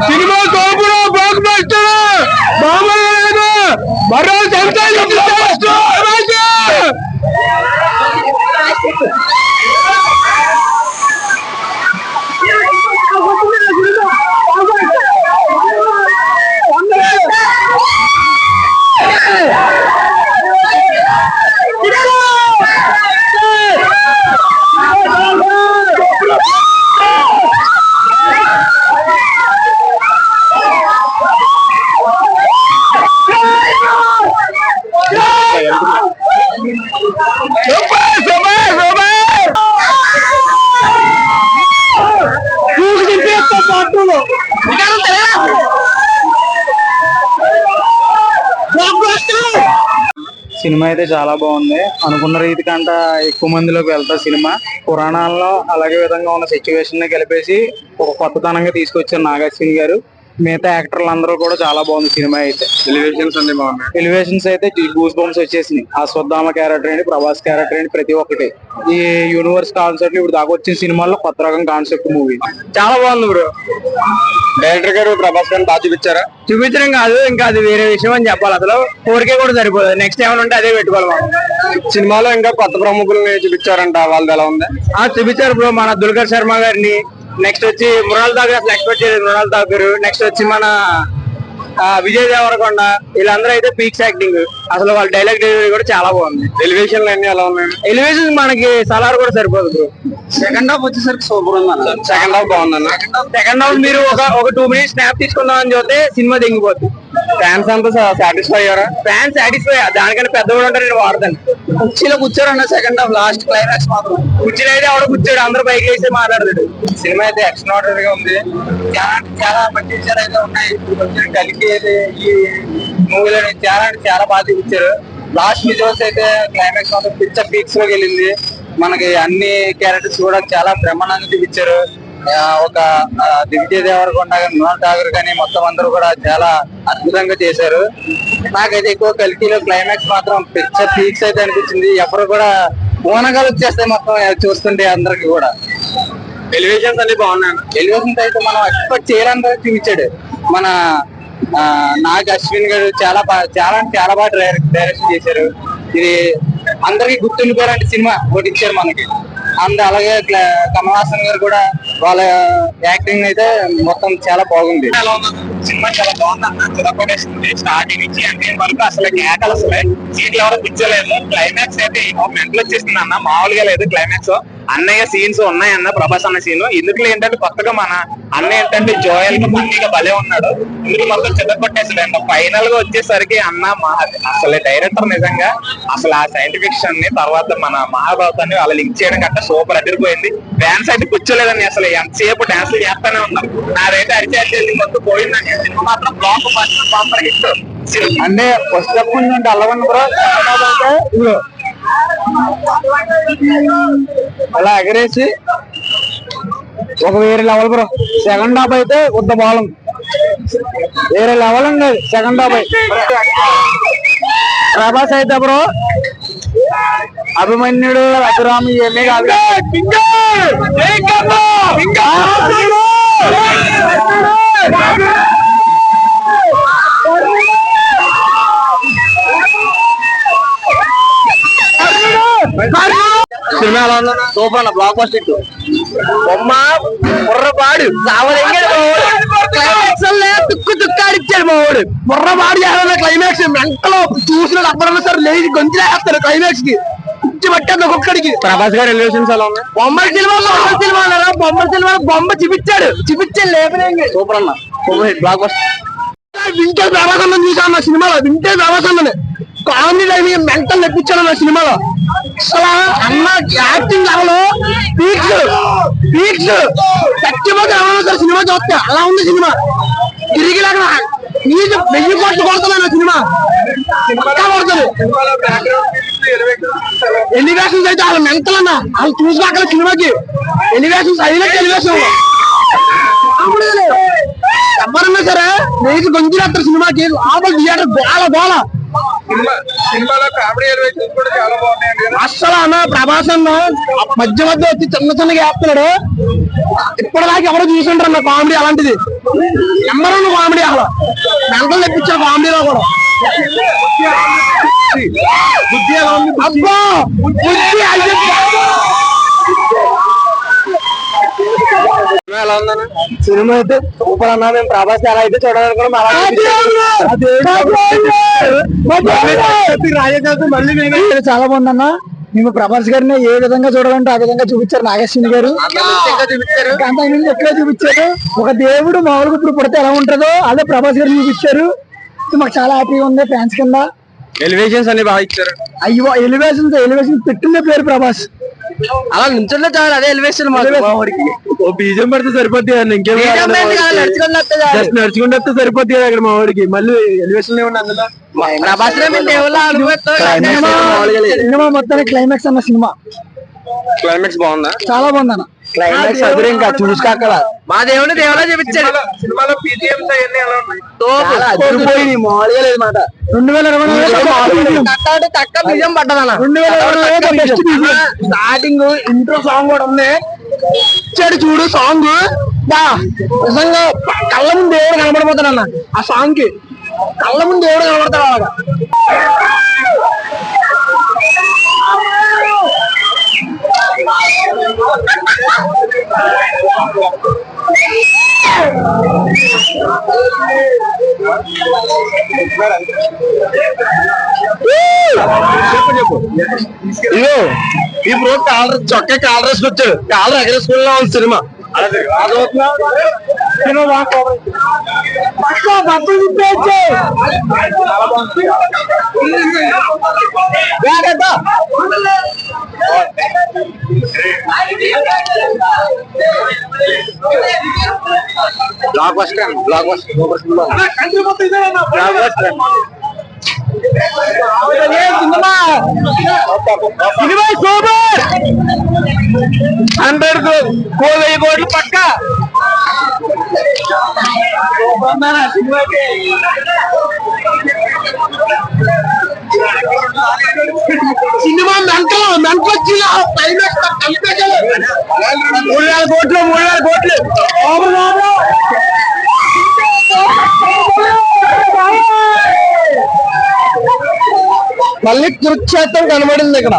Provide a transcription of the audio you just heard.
Cinema తోపుడు block buster మామూలు మరో సినిమా అయితే చాలా బాగుంది. అనుకున్న రీతి కంట ఎక్కువ మందిలోకి వెళ్తారు సినిమా. పురాణాల్లో అలాగే విధంగా ఉన్న సిచ్యువేషన్ ని కలిపేసి ఒక కొత్తతనంగా తీసుకొచ్చారు నాగార్జున గారు. మిగతా యాక్టర్లు అందరూ కూడా చాలా బాగుంది సినిమా అయితే. ఎలివేషన్స్ అన్ని బాగున్నాయి. ఎలివేషన్స్ అయితే గూస్ బంప్స్ వచ్చేసినాయి. అశ్వత్థామ క్యారెక్టర్ ఏంటి, ప్రభాస్ క్యారెక్టర్ ఏంటి, ప్రతి ఒక్కటి ఈ యూనివర్స్ కాన్సెప్ట్ ఇప్పుడు దాకా వచ్చిన సినిమాల్లో కొత్త రకం కాన్సెప్ట్ మూవీ చాలా బాగుంది బ్రో. డైరెక్టర్ గారు ప్రభాస్ గారిని బాగా చూపించారా? చూపించడం కాదు, ఇంకా అది వేరే విషయం అని చెప్పాలి. అసలు 4K కూడా సరిపోదు. నెక్స్ట్ ఏమైనా ఉంటే అదే పెట్టుకోవాలి మనం. సినిమాలో ఇంకా కొత్త ప్రముఖుల్ని చూపించారంట, వాళ్ళది ఎలా ఉంది? చూపించారు బ్రో. మన దుల్కర్ శర్మ గారిని, నెక్స్ట్ వచ్చి మృణాల్ ఠాకూర్, అసలు ఎక్స్పెక్ట్ చేయలేదు మృణాల్ ఠాకూర్. నెక్స్ట్ వచ్చి మన విజయ్ దేవరకొండ, వీళ్ళందరూ అయితే పీక్స్ యాక్టింగ్. అసలు వాళ్ళ డైలాగ్ డెలివరీ కూడా చాలా బాగుంది. ఎలివేషన్ అన్ని ఎలా ఉన్నాయి? ఎలివేషన్ మనకి సలార్ కూడా సరిపోదు బ్రో. సెకండ్ హాఫ్ వచ్చేసరికి సూపర్ ఉంది అన్న. సెకండ్ హాఫ్ బాగుందన్న. సెకండ్ హాఫ్ మీరు ఒక 2 మినిట్స్ స్నాప్ తీసుకుందామని చూస్తే సినిమా దిగిపోతుంది. ఫ్యాన్స్ అంతా సాటిస్ఫై అయ్యారా? Fans satisfy. దానికంటే పెద్ద కూడా ఉంటారు. నేను వాడతాను. కుర్చీలో కూర్చోరన్న సెకండ్ హాఫ్ లాస్ట్ క్లైమాక్స్ మాత్రం కుర్చీలో అయితే ఆవిడ కూర్చోడు, అందరూ బైక్ వేసి మాట్లాడతాడు. సినిమా అయితే ఎక్స్ట్రాఆర్డినరీ గా ఉంది. చాలా మంచి విషయాలు అయితే ఉన్నాయి. కలిసి ఈ మూవీలో చాలా బాగా చూపించారు. లాస్ట్ విజువల్స్ అయితే క్లైమాక్స్ మాత్రం పిక్చర్ పీక్స్ లోకి వెళ్ళింది. మనకి అన్ని క్యారెక్టర్స్ కూడా చాలా బ్రహ్మాండంగా చూపించారు. ఒక విజయ్ దేవరకొండ కానీ, మృణాల్ ఠాకూర్ కానీ మొత్తం అందరూ కూడా చాలా అద్భుతంగా చేశారు. నాకైతే ఎక్కువ కలికిలో క్లైమాక్స్ మాత్రం పిక్చర్ పీక్స్ అయితే అనిపించింది. ఎవరు కూడా ఓనగాలు వచ్చేస్తాయి మొత్తం చూస్తుంటే అందరికి కూడా. ఎలివేషన్స్ అన్ని బాగున్నాయి. ఎలివేషన్స్ అయితే మనం ఎక్స్పెక్ట్ చేయాలని చూపించాడు మన నాగ్ అశ్విన్ గారు. చాలా బాగా డైరెక్షన్ చేశారు. ఇది అందరికి గుర్తుండిపోయారంటే సినిమా ఒకటి ఇచ్చారు మనకి. అలాగే కమల్ హాసన్ గారు కూడా వాళ్ళ యాక్టింగ్ అయితే మొత్తం చాలా బాగుంది. సినిమా చాలా బాగుంది. స్టార్టింగ్ నుంచి అంటే వరకు అసలు కేకలు అసలు సీట్లు ఎవరో కూర్చోలేదు. క్లైమాక్స్ అయితే మెంటల్ వచ్చేసింది అన్న, మామూలుగా లేదు క్లైమాక్స్. అన్నయ్య సీన్స్ ఉన్నాయన్న, ప్రభాస్ అన్న సీన్. ఇందులో ఏంటంటే కొత్తగా మన అన్న ఏంటంటే జోయల్ గా ఫన్నీగా భలే ఉన్నాడు. ఇందులో మొత్తం చెదగొట్టేసాడు. ఫైనల్ గా వచ్చేసరికి అన్న అసలు డైరెక్టర్ నిజంగా అసలు ఆ సైంటిఫిక్ ని తర్వాత మన మహాభారతాన్ని అలా లింక్ చేయడం కంటే సూపర్ అదిరిపోయింది. డాన్స్ అయితే కూర్చోలేదని అసలు ఎంతసేపు డాన్స్ చేస్తానే ఉన్నారు. నాదైతే అరిచేది మొత్తం పోయిందని. సినిమా మాత్రం బ్లాక్ బాంబర్ హిట్. అంటే ఫస్ట్ నుండి అల్లవన్న బ్రో అలా ఎగరేసి ఒక వేరే లెవెల్ బ్రో. సెకండ్ హాఫ్ అయితే ఉద్ద బాలం వేరే లెవెల్ అండి. సెకండ్ హాఫ్ ప్రభాస్ అయితే బ్రో అభిమన్యుడు, అభిరామి ఇవన్నీ కాదు. సినిమా ఎలా ఉందా? సూపర్ అన్న, బ్లాక్ బస్టర్. బొమ్మ బుర్రపాడు తుక్కు తుక్కాడిచ్చాడు మా వాడు. బుర్రపాడు చేయాలన్న క్లైమాక్స్ మెంటలో చూసిన అబ్బరన్న సార్ లేచి గొంతులేస్తారు క్లైమాక్స్ కి. పట్టాడు ఒక్కొక్కడికి. ప్రభాస్ గారు ఎలివేషన్స్ ఎలా ఉన్నాయి? బొమ్మల సినిమా బొమ్మ చూపించాడు లేపలే. సూపర్ అన్న, సూపర్ హిట్, బ్లాక్ బస్టర్. వింటే ప్రభాస్ అన్న చూసా అన్న సినిమాలో. వింటే ప్రభాస్ అన్ననే కామెడీ టైమింగ్ మెంటల్ తెప్పించాడు అన్న సినిమాలో. అసలు అన్న యాక్టింగ్ లెవెల్ పీక్స్ చచ్చిపోతే సార్ సినిమా చూస్తే అలా ఉంది సినిమా. తిరిగి లేక 1000 కోట్లు కొడుతున్నా సినిమా కొడుతుంది. ఎలివేషన్స్ అయితే వాళ్ళ మెంటల్ అన్న, వాళ్ళు చూసినాక సినిమాకి ఎలివేషన్స్ హైలైట్. ఎలివేషన్ ఎవరన్నా సరే నీకు గొంతులేస్తారు సినిమాకి. లోపల థియేటర్ గోల. సినిమాలో కామెడీ ఎలివేషన్స్ కూడా చాలా బాగున్నాయండి. అస్సలు అన్న ప్రభాస్ అన్న మధ్య వచ్చి చిన్నగా వేస్తున్నాడు. ఇప్పటిదాకా ఎవరో చూసుంటారు అన్న కామెడీ అలాంటిది. నెంబర్ 1 కామెడీ అసలు మెంటల్ తెప్పించారు కామెడీలో కూడా. అబ్బా సినిమా అయితే సూపర్ అన్నా. మేము ప్రభాస్ ఎలా అయితే చూడాలనుకున్నాం చాలా బాగుందన్న. మేము ప్రభాస్ గారిని ఏ విధంగా చూడాలంటే ఆ విధంగా చూపించారు నాగేశ్వరి గారు. ఎట్లా చూపించారు, ఒక దేవుడు మామూలుగా ఇప్పుడు పుడితే ఎలా ఉంటుందో అదే ప్రభాస్ గారు చూపించారు. మాకు చాలా హ్యాపీగా ఉంది ఫ్యాన్స్ కింద. ఎలివేషన్స్ అన్ని బాగా ఇచ్చారు. అయ్యో ఎలివేషన్ పెట్టిందే పేరు ప్రభాస్. అలా నుంచుంటే చాలు, అదే ఎలివేషన్. ఓ బీజం పడితే సరిపోద్ది, ఇంకేం నడుచుకుంటే వస్తే సరిపోద్ది అక్కడ మా వాడికి. మళ్ళీ ఎలివేషన్ సినిమా మొత్తానికి క్లైమాక్స్ అన్న సినిమా క్లైమాక్స్ బాగుందా? చాలా బాగుందన్న. క్లైమాక్స్ అదే ఇంకా చూసుకోక మా దేవుడు దేవుడా చూపించాడు. సినిమాలో BGMs అవన్నీ ఎలా ఉన్నాయి? మామూలుగా లేదు మాట. 2020 తక్క బిజం పడ్డదన్న. 2020 స్టార్టింగ్ ఇంట్రో సాంగ్ కూడా ఉంది. ఇచ్చాడు చూడు సాంగ్, నిజంగా కళ్ళ ముందు దేవుడు కనబడిపోతాడన్న. ఆ సాంగ్ కి కళ్ళ ముందు దేవుడు కనబడతాడు అలాగా. ఈ బ్రో చొక్కా కాలర్ వేసుకొచ్చాడు, కాలర్ ఎగరేసుకున్నా ఉంది cinema. Block buster cinema super. 100 కోట్లు పక్క. సినిమా మెంటల్ వచ్చింది. 3,000 కోట్లు మళ్ళీ కురుక్షేత్రం కనబడింది ఇక్కడ.